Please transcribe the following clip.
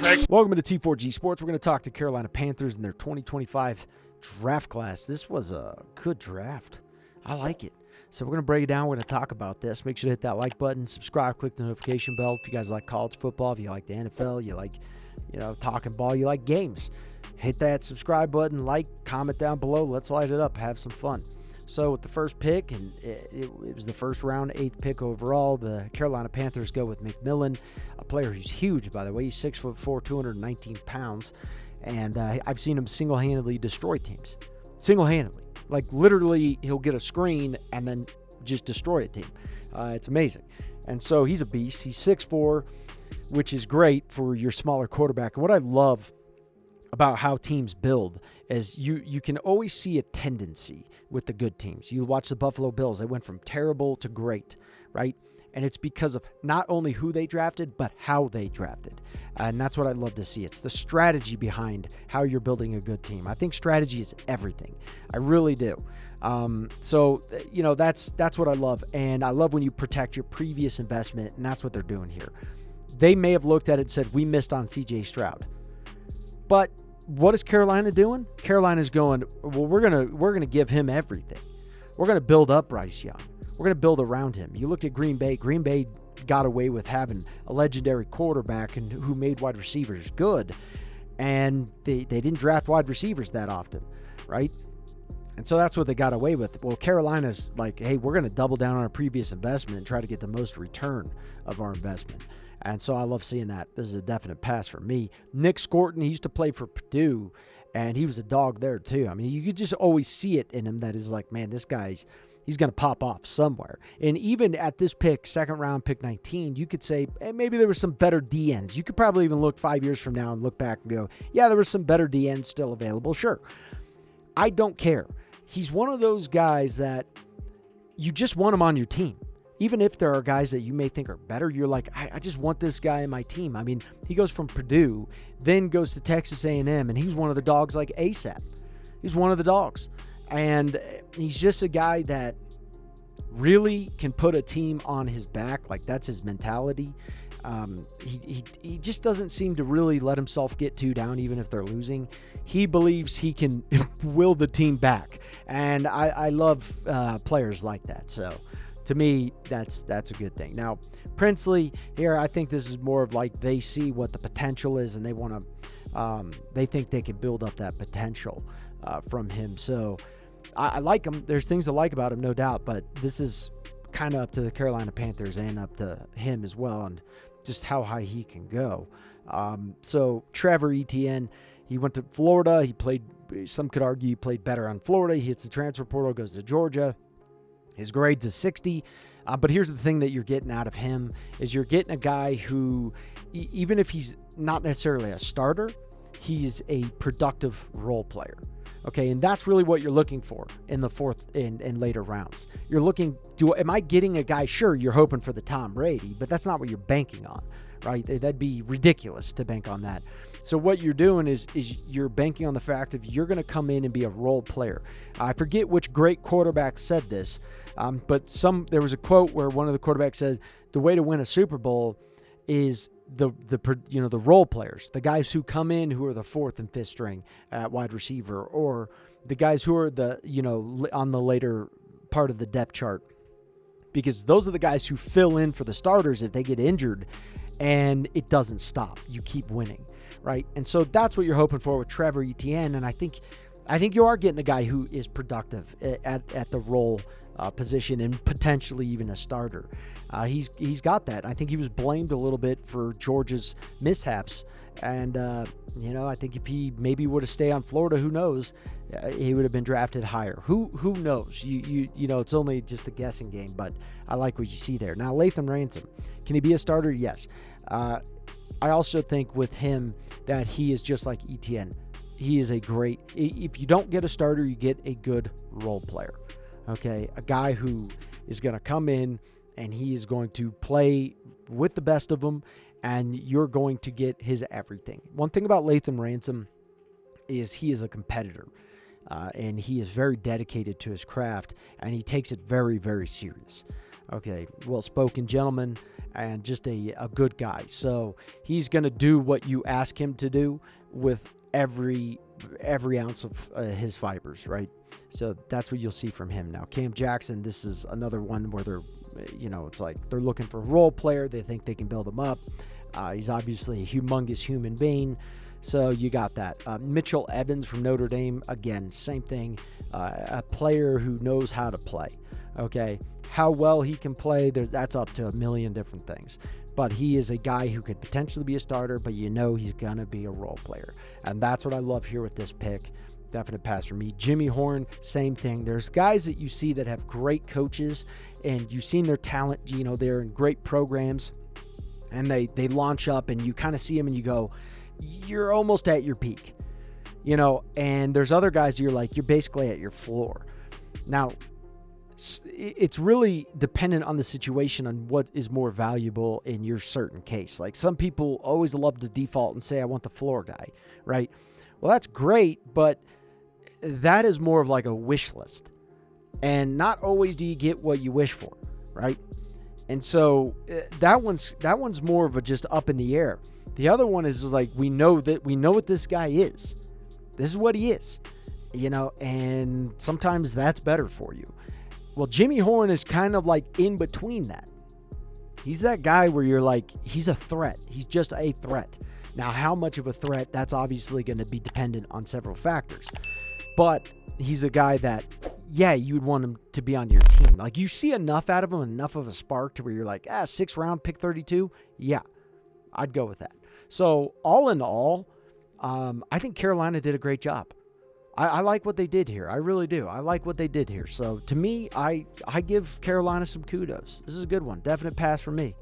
Welcome to T4G Sports. We're going to talk to Carolina Panthers and their 2025 draft class. This was a good draft. I like it. So we're going to break it down. We're going to talk about this. Make sure to hit that like button, subscribe, click the notification bell. If you guys like college football, if you like the NFL, you like, talking ball, you like games, hit that subscribe button, like, comment down below. Let's light it up. Have some fun. So with the first pick, and it was the first round, 8th pick overall, the Carolina Panthers go with McMillan, a player who's huge, by the way. He's 6'4", 219 pounds, and I've seen him single-handedly destroy teams. Single-handedly. Like, literally, he'll get a screen and then just destroy a team. It's amazing. And so he's a beast. He's 6'4", which is great for your smaller quarterback. And what I love about how teams build is you can always see a tendency with the good teams. You watch the Buffalo Bills. They went from terrible to great, right? And it's because of not only who they drafted, but how they drafted. And that's what I love to see. It's the strategy behind how you're building a good team. I think strategy is everything. I really do. So that's what I love. And I love when you protect your previous investment, and that's what they're doing here. They may have looked at it and said, we missed on C.J. Stroud. But what is Carolina doing? Carolina's going, well, we're gonna give him everything. We're gonna build up Bryce Young. We're gonna build around him. You looked at Green Bay. Green Bay got away with having a legendary quarterback and who made wide receivers good, and they didn't draft wide receivers that often, right? And so that's what they got away with. Well, Carolina's like, hey, we're gonna double down on our previous investment and try to get the most return of our investment. And so I love seeing that. This is a definite pass for me. Nick Scourton, he used to play for Purdue, and he was a dog there too. I mean, you could just always see it in him that is like, man, he's going to pop off somewhere. And even at this pick, second round, pick 19, you could say, hey, maybe there were some better DNs. You could probably even look 5 years from now and look back and go, yeah, there were some better DNs still available. Sure. I don't care. He's one of those guys that you just want him on your team. Even if there are guys that you may think are better, you're like, I just want this guy in my team. I mean, he goes from Purdue, then goes to Texas A&M, and he's one of the dogs like ASAP. He's one of the dogs. And he's just a guy that really can put a team on his back. Like, that's his mentality. He just doesn't seem to really let himself get too down, even if they're losing. He believes he can will the team back. And I love players like that. So to me, that's a good thing. Now, Princely here, I think this is more of like they see what the potential is, and they want to. They think they can build up that potential from him. So I like him. There's things to like about him, no doubt. But this is kind of up to the Carolina Panthers and up to him as well, and just how high he can go. So Trevor Etienne, he went to Florida. He played. Some could argue he played better on Florida. He hits the transfer portal, goes to Georgia. His grade's a 60, but here's the thing that you're getting out of him is you're getting a guy who, even if he's not necessarily a starter, he's a productive role player. Okay, and that's really what you're looking for in the fourth and later rounds. You're looking, am I getting a guy? Sure, you're hoping for the Tom Brady, but that's not what you're banking on, right? That'd be ridiculous to bank on that. So what you're doing is you're banking on the fact of you're going to come in and be a role player. I forget which great quarterback said this, but there was a quote where one of the quarterbacks said, the way to win a Super Bowl is the role players, the guys who come in who are the fourth and fifth string at wide receiver, or the guys who are on the later part of the depth chart, because those are the guys who fill in for the starters if they get injured, and it doesn't stop. You keep winning, right? And so that's what you're hoping for with Trevor Etienne, and I think you are getting a guy who is productive at the role position and potentially even a starter. He's got that. I think he was blamed a little bit for Georgia's mishaps, and I think if he maybe would have stayed on Florida, who knows, he would have been drafted higher. Who knows? It's only just a guessing game, but I like what you see there. Now, Lathan Ransom, can he be a starter? Yes. I also think with him that he is just like Etienne. He is if you don't get a starter, you get a good role player. Okay, a guy who is going to come in and he is going to play with the best of them, and you're going to get his everything. One thing about Lathan Ransom is he is a competitor, and he is very dedicated to his craft, and he takes it very, very serious. Okay, well-spoken gentleman and just a good guy. So he's going to do what you ask him to do with every ounce of his fibers, right? So that's what you'll see from him. Now, Cam Jackson, this is another one where they're, it's like they're looking for a role player. They think they can build him up. He's obviously a humongous human being. So you got that. Mitchell Evans from Notre Dame, again, same thing. A player who knows how to play. Okay, how well he can play, that's up to a million different things. But he is a guy who could potentially be a starter, but he's going to be a role player. And that's what I love here with this pick. Definite pass for me. Jimmy Horn, same thing. There's guys that you see that have great coaches, and you've seen their talent. They're in great programs, and they launch up, and you kind of see them, and you go, you're almost at your peak. And there's other guys you're basically at your floor. Now, it's really dependent on the situation on what is more valuable in your certain case. Like some people always love to default and say, I want the floor guy, right? Well, that's great, but that is more of like a wish list. And not always do you get what you wish for, right? And so that one's more of a just up in the air. The other one is like, we know what this guy is. This is what he is, and sometimes that's better for you. Well, Jimmy Horn is kind of like in between that. He's that guy where you're like, he's a threat. He's just a threat. Now, how much of a threat, that's obviously going to be dependent on several factors. But he's a guy that, you would want him to be on your team. Like you see enough out of him, enough of a spark to where you're like, 6th round, pick 32. Yeah, I'd go with that. So all in all, I think Carolina did a great job. I like what they did here. I really do. I like what they did here. So to me, I give Carolina some kudos. This is a good one. Definite pass for me.